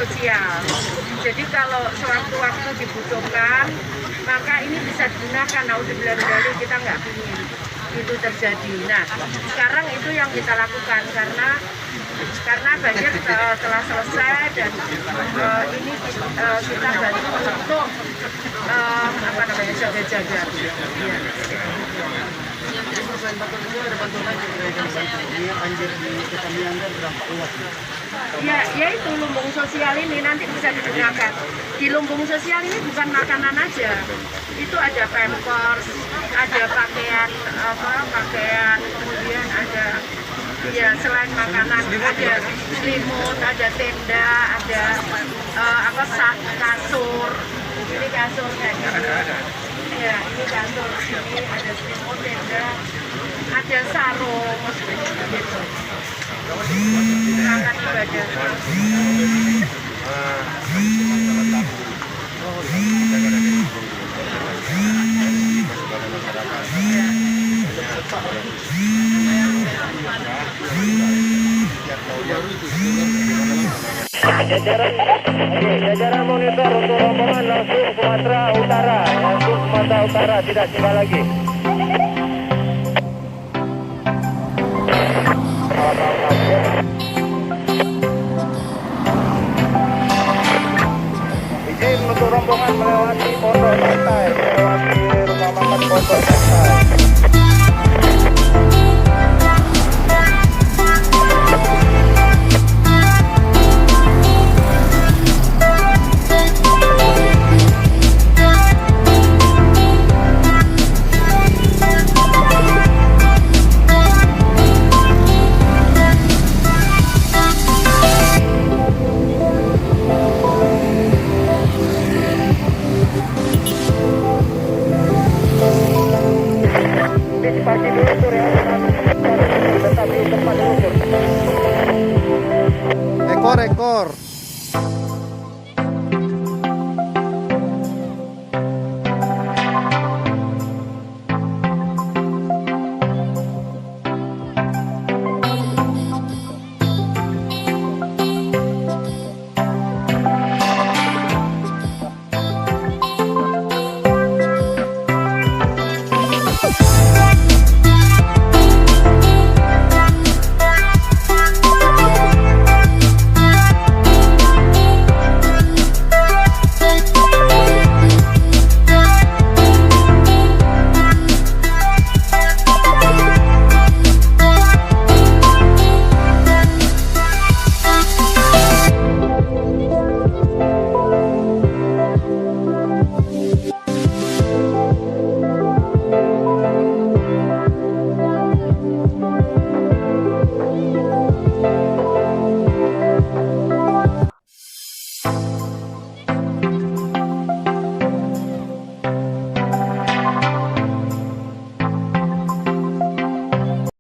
sosial. Jadi kalau sewaktu-waktu dibutuhkan, maka ini bisa digunakan. Naudzubillah kita nggak ingin itu terjadi. Nah, sekarang itu yang kita lakukan karena banjir telah selesai dan ini kita bantu untuk jaga-jaga. Ya itu lumbung sosial ini nanti bisa digunakan. Di lumbung sosial ini bukan makanan aja, itu ada pampers, ada pakaian kemudian ada selain makanan ada selimut, ada tenda, ada kasur. Ini kasur kayak gitu. Ya, ini kasur, ini ada selimut, tenda, ada sarung gitu. Akan ibadah. Jajaran monitor untuk rombongan langsung Sumatera Utara, tidak tinggal lagi. Izin untuk rombongan melewati Pondok Santai, melewati rumah makan Pondok Santai. Antisipasi meluncur ya, tetap di tempat meluncur. Ekor.